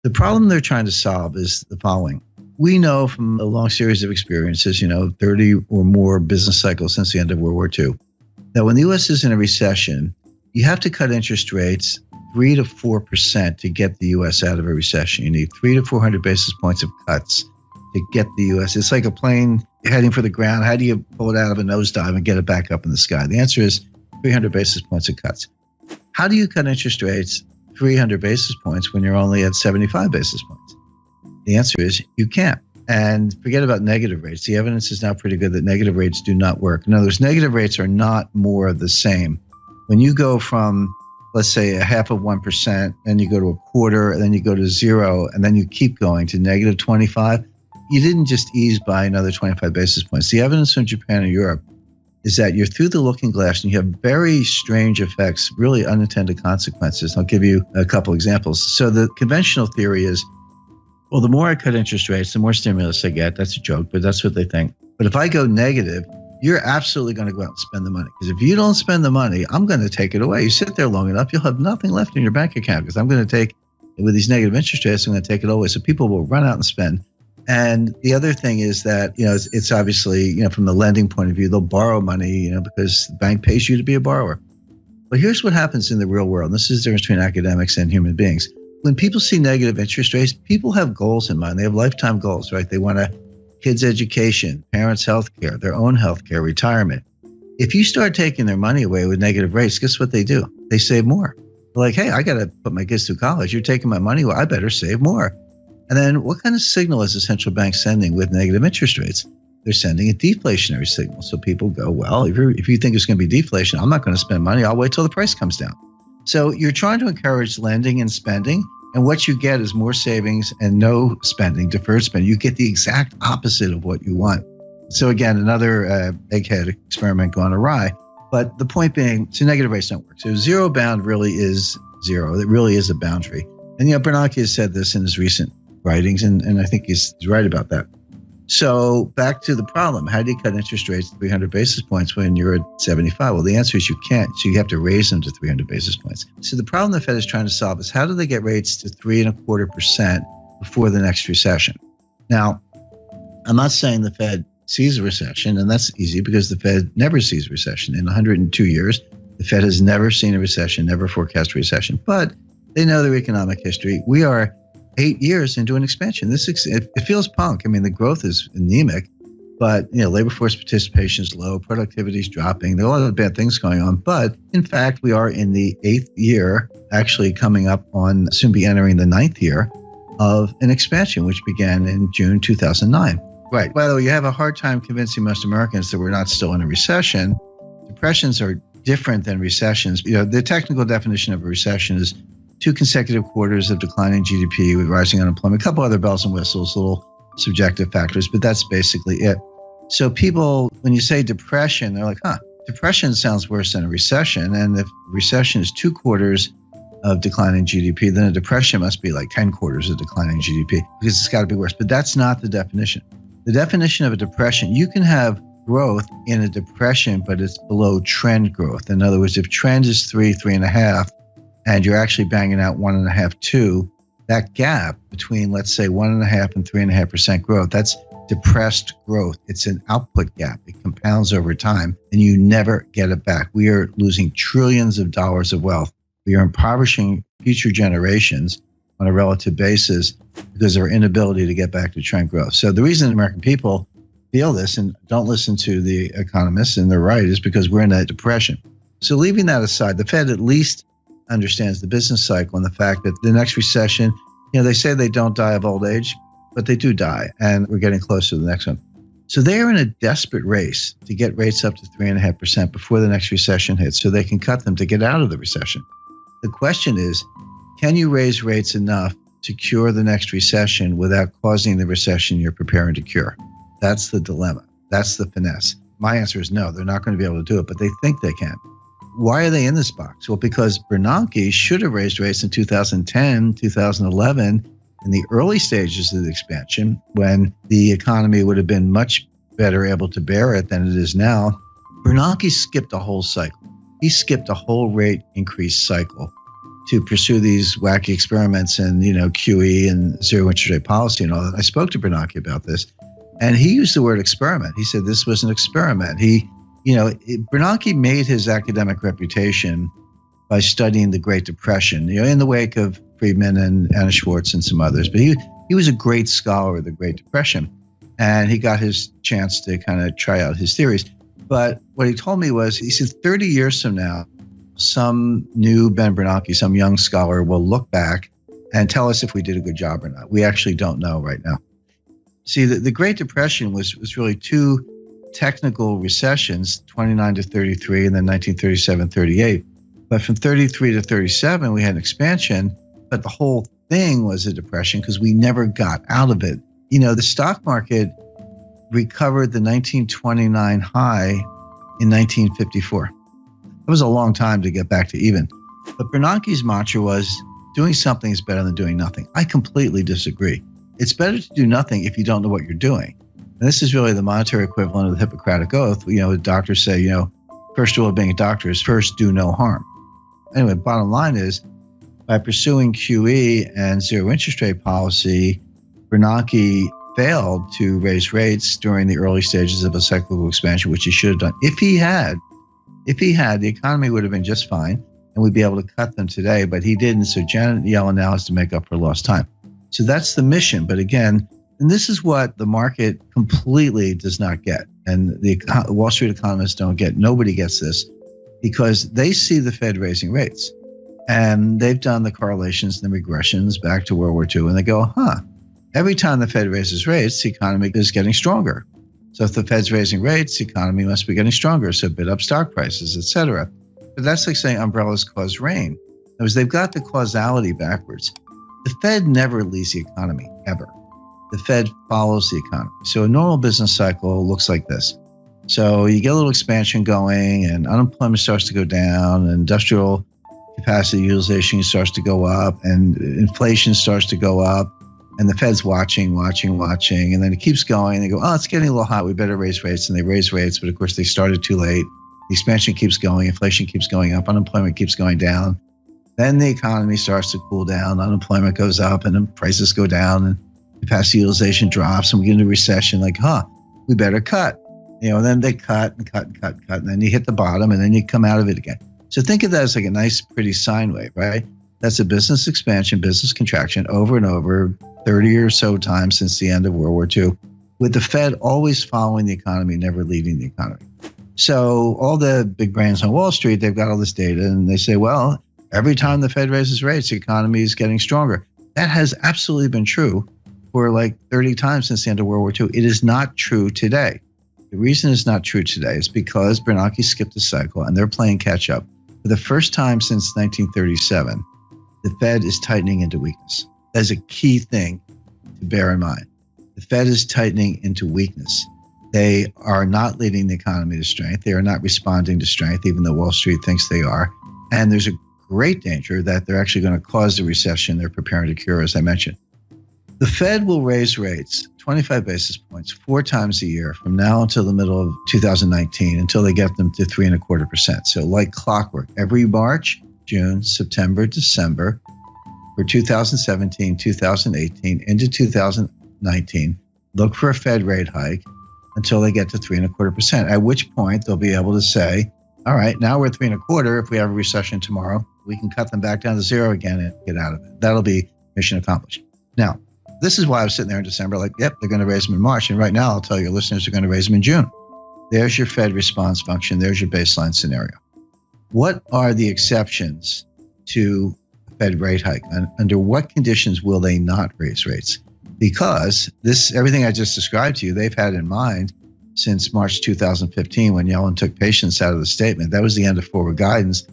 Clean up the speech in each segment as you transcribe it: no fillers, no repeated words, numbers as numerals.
The problem they're trying to solve is the following. We know from a long series of experiences, 30 or more business cycles since the end of World War II, that when the U.S. is in a recession, you have to cut interest rates 3 to 4% to get the U.S. out of a recession. You need 300 to 400 basis points of cuts to get the U.S. It's like a plane heading for the ground. How do you pull it out of a nosedive and get it back up in the sky? The answer is 300 basis points of cuts. How do you cut interest rates 300 basis points when you're only at 75 basis points? The answer is you can't. And forget about negative rates. The evidence is now pretty good that negative rates do not work. In other words, negative rates are not more of the same. When you go from, let's say, 0.5%, and you go to 1/4, and then you go to 0, and then you keep going to negative 25, you didn't just ease by another 25 basis points. The evidence from Japan and Europe is that you're through the looking glass and you have very strange effects, really unintended consequences. I'll give you a couple examples. So the conventional theory is, well, the more I cut interest rates, the more stimulus I get. That's a joke, but that's what they think. But if I go negative, you're absolutely going to go out and spend the money. Because if you don't spend the money, I'm going to take it away. You sit there long enough, you'll have nothing left in your bank account because I'm going to take, with these negative interest rates, I'm going to take it away. So people will run out and spend. And the other thing is that, it's obviously, from the lending point of view, they'll borrow money, because the bank pays you to be a borrower. But here's what happens in the real world. This is the difference between academics and human beings. When people see negative interest rates, people have goals in mind. They have lifetime goals, right? They want kids' education, parents' health care, their own health care, retirement. If you start taking their money away with negative rates, guess what they do? They save more. They're like, hey, I got to put my kids through college. You're taking my money. Well, I better save more. And then what kind of signal is the central bank sending with negative interest rates? They're sending a deflationary signal. So people go, well, if you think it's going to be deflation, I'm not going to spend money. I'll wait till the price comes down. So you're trying to encourage lending and spending. And what you get is more savings and no spending, deferred spending. You get the exact opposite of what you want. So again, another egghead experiment gone awry. But the point being, so negative rates don't work. So zero bound really is zero. It really is a boundary. And Bernanke has said this in his recent writings, and I think he's right about that. So back to the problem. How do you cut interest rates 300 basis points when you're at 75? Well, the answer is you can't. So you have to raise them to 300 basis points. So the problem the Fed is trying to solve is how do they get rates to 3.25% before the next recession? Now, I'm not saying the Fed sees a recession, and that's easy because the Fed never sees a recession. In 102 years, the Fed has never seen a recession, never forecast a recession, but they know their economic history. We are 8 years into an expansion. It feels punk. I mean, the growth is anemic, but labor force participation is low, productivity is dropping. There are a lot of bad things going on, but in fact, we are in the 8th year, actually coming up on soon be entering the 9th year of an expansion, which began in June 2009. Right. By the way, you have a hard time convincing most Americans that we're not still in a recession. Depressions are different than recessions. The technical definition of a recession is 2 consecutive quarters of declining GDP with rising unemployment, a couple other bells and whistles, little subjective factors, but that's basically it. So people, when you say depression, they're like, depression sounds worse than a recession. And if recession is 2 quarters of declining GDP, then a depression must be like 10 quarters of declining GDP because it's got to be worse. But that's not the definition. The definition of a depression, you can have growth in a depression, but it's below trend growth. In other words, if trend is 3.5, and you're actually banging out 1.5, 2, that gap between, let's say, 1.5 and 3.5% growth, that's depressed growth. It's an output gap. It compounds over time, and you never get it back. We are losing trillions of dollars of wealth. We are impoverishing future generations on a relative basis because of our inability to get back to trend growth. So the reason American people feel this and don't listen to the economists, and they're right, is because we're in a depression. So leaving that aside, the Fed at least understands the business cycle and the fact that the next recession, they say they don't die of old age, but they do die, and we're getting closer to the next one. So they are in a desperate race to get rates up to 3.5% before the next recession hits so they can cut them to get out of the recession. The question is, can you raise rates enough to cure the next recession without causing the recession you're preparing to cure? That's the dilemma. That's the finesse. My answer is no, they're not going to be able to do it, but they think they can. Why are they in this box? Well, because Bernanke should have raised rates in 2010, 2011, in the early stages of the expansion, when the economy would have been much better able to bear it than it is now. Bernanke skipped a whole cycle. He skipped a whole rate increase cycle to pursue these wacky experiments and, QE and zero interest rate policy and all that. I spoke to Bernanke about this, and he used the word experiment. He said this was an experiment. Bernanke made his academic reputation by studying the Great Depression, in the wake of Friedman and Anna Schwartz and some others. But he was a great scholar of the Great Depression, and he got his chance to kind of try out his theories. But what he told me was, he said 30 years from now, some new Ben Bernanke, some young scholar will look back and tell us if we did a good job or not. We actually don't know right now. See, the Great Depression was really two technical recessions, 29 to 33, and then 1937, 38. But from 33 to 37, we had an expansion, but the whole thing was a depression because we never got out of it. The stock market recovered the 1929 high in 1954. It was a long time to get back to even. But Bernanke's mantra was, doing something is better than doing nothing. I completely disagree. It's better to do nothing if you don't know what you're doing. And this is really the monetary equivalent of the Hippocratic Oath. Doctors say, first rule of being a doctor is first do no harm. Anyway, bottom line is, by pursuing QE and zero interest rate policy, Bernanke failed to raise rates during the early stages of a cyclical expansion, which he should have done. If he had, the economy would have been just fine, and we'd be able to cut them today, but he didn't. So Janet Yellen now has to make up for lost time. So that's the mission. But again, and this is what the market completely does not get. And the Wall Street economists don't get. Nobody gets this because they see the Fed raising rates. And they've done the correlations and the regressions back to World War II. And they go, every time the Fed raises rates, the economy is getting stronger. So if the Fed's raising rates, the economy must be getting stronger. So bid up stock prices, et cetera. But that's like saying umbrellas cause rain. Because they've got the causality backwards. The Fed never leads the economy, ever. The Fed follows the economy. So a normal business cycle looks like this. So you get a little expansion going and unemployment starts to go down, and industrial capacity utilization starts to go up, and inflation starts to go up, and the Fed's watching, and then it keeps going. And they go, it's getting a little hot. We better raise rates. And they raise rates, but of course they started too late. The expansion keeps going, inflation keeps going up, unemployment keeps going down. Then the economy starts to cool down, unemployment goes up, and then prices go down, and capacity utilization drops, and we get into recession. Like, we better cut. And then they cut, and then you hit the bottom, and then you come out of it again. So think of that as like a nice, pretty sine wave, right? That's a business expansion, business contraction over and over, 30 or so times since the end of World War II, with the Fed always following the economy, never leading the economy. So all the big brains on Wall Street, they've got all this data, and they say, well, every time the Fed raises rates, the economy is getting stronger. That has absolutely been true for like 30 times since the end of World War II. It is not true today. The reason it's not true today is because Bernanke skipped a cycle and they're playing catch up. For the first time since 1937, the Fed is tightening into weakness. That is a key thing to bear in mind. The Fed is tightening into weakness. They are not leading the economy to strength. They are not responding to strength, even though Wall Street thinks they are. And there's a great danger that they're actually going to cause the recession they're preparing to cure, as I mentioned. The Fed will raise rates 25 basis points 4 times a year from now until the middle of 2019, until they get them to 3.25%. So like clockwork, every March, June, September, December, for 2017, 2018, into 2019, look for a Fed rate hike until they get to 3.25%, at which point they'll be able to say, all right, now we're 3.25. If we have a recession tomorrow, we can cut them back down to 0 again and get out of it. That'll be mission accomplished. Now, this is why I was sitting there in December like, yep, they're going to raise them in March. And right now, I'll tell your listeners they're going to raise them in June. There's your Fed response function. There's your baseline scenario. What are the exceptions to a Fed rate hike? And under what conditions will they not raise rates? Because everything I just described to you, they've had in mind since March 2015, when Yellen took patience out of the statement. That was the end of forward guidance.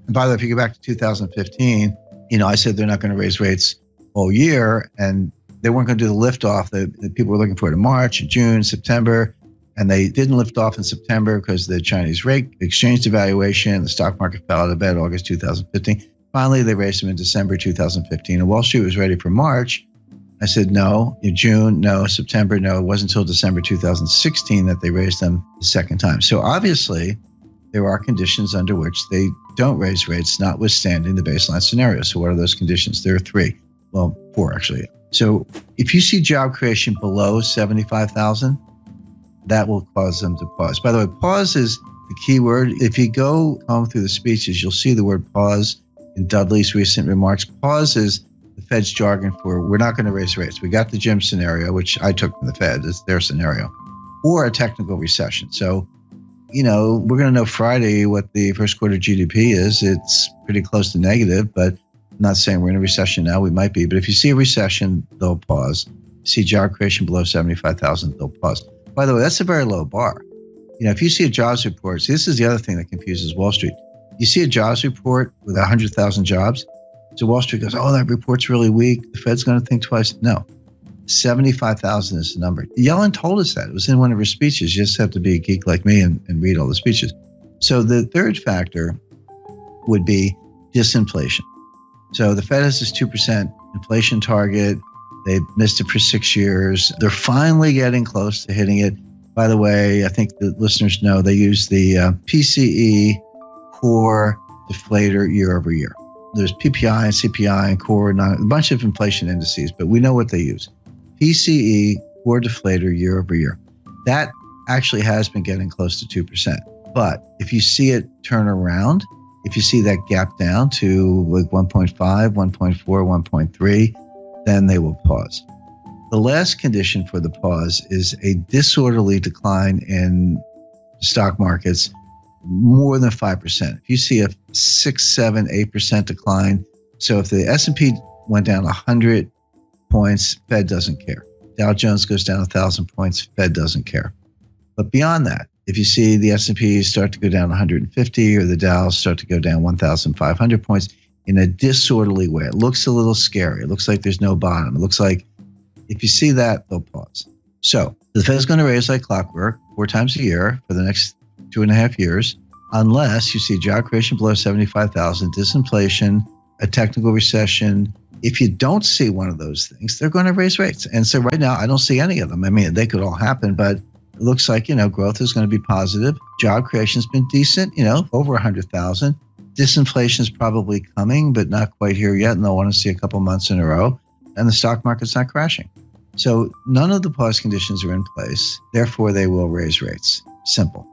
And by the way, if you go back to 2015, I said they're not going to raise rates all year, and they weren't going to do the liftoff that people were looking for in March, June, September, and they didn't lift off in September because the Chinese rate exchange devaluation, the stock market fell out of bed August 2015. Finally, they raised them in December 2015, and Wall Street was ready for March. I said, no. In June, no. September, no. It wasn't until December 2016 that they raised them the second time. So obviously, there are conditions under which they don't raise rates, notwithstanding the baseline scenario. So what are those conditions? There are three. Well, four, actually. So if you see job creation below 75,000, that will cause them to pause. By the way, pause is the key word. If you go home through the speeches, you'll see the word pause in Dudley's recent remarks. Pause is the Fed's jargon for we're not going to raise rates. We got the Jim scenario, which I took from the Fed. It's their scenario, or a technical recession. So, we're going to know Friday what the first quarter GDP is. It's pretty close to negative, but I'm not saying we're in a recession now. We might be. But if you see a recession, they'll pause. See job creation below 75,000, they'll pause. By the way, that's a very low bar. If you see a jobs report, see, this is the other thing that confuses Wall Street. You see a jobs report with 100,000 jobs. So Wall Street goes, oh, that report's really weak. The Fed's going to think twice. No, 75,000 is the number. Yellen told us that. It was in one of her speeches. You just have to be a geek like me and read all the speeches. So the third factor would be disinflation. So the Fed has this 2% inflation target. They've missed it for 6 years. They're finally getting close to hitting it. By the way, I think the listeners know they use the PCE core deflator year over year. There's PPI and CPI and core, a bunch of inflation indices, but we know what they use. PCE core deflator year over year. That actually has been getting close to 2%. But if you see it turn around, if you see that gap down to like 1.5, 1.4, 1.3, then they will pause. The last condition for the pause is a disorderly decline in stock markets more than 5%. If you see a 6, 7, 8% decline, so if the S&P went down 100 points, Fed doesn't care. Dow Jones goes down 1,000 points, Fed doesn't care. But beyond that, if you see the S&P start to go down 150 or the Dow start to go down 1,500 points in a disorderly way, it looks a little scary. It looks like there's no bottom. It looks like if you see that, they'll pause. So the Fed's going to raise like clockwork 4 times a year for the next 2.5 years, unless you see job creation below 75,000, disinflation, a technical recession. If you don't see one of those things, they're going to raise rates. And so right now, I don't see any of them. I mean, they could all happen, but it looks like, growth is going to be positive. Job creation's been decent, over 100,000. Disinflation is probably coming, but not quite here yet. And they'll want to see a couple months in a row. And the stock market's not crashing. So none of the pause conditions are in place. Therefore, they will raise rates. Simple.